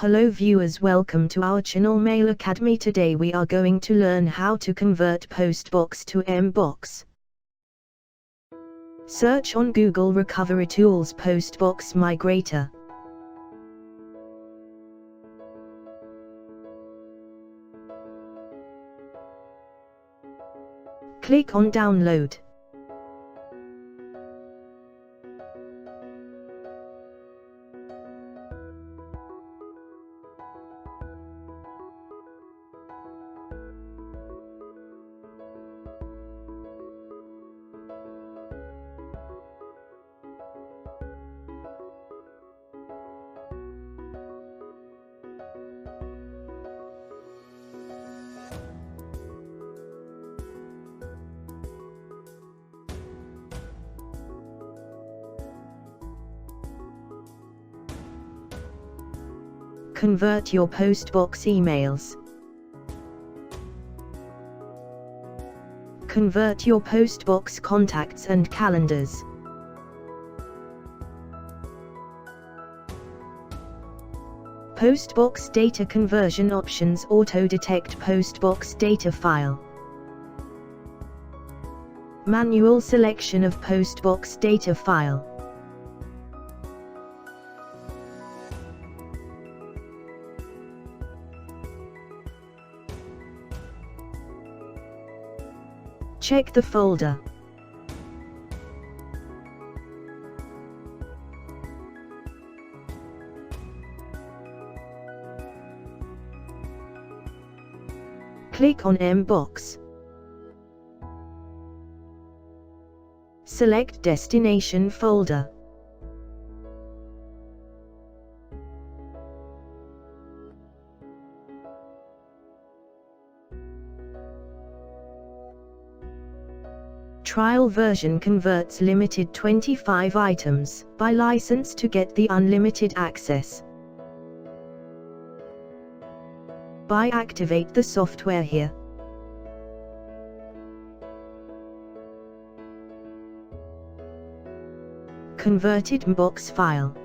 Hello viewers, welcome to our channel Mail Academy. Today we are going to learn how to convert Postbox to MBOX. Search on Google Recovery Tools Postbox Migrator. Click on Download. Convert your Postbox emails. Convert your Postbox contacts and calendars. Postbox data conversion options. Auto-detect Postbox data file. Manual selection of Postbox data file. Check the folder. Click on MBOX. Select Destination folder. Trial version converts limited 25 items by license to get the unlimited access. Buy activate the software here. Converted MBOX file.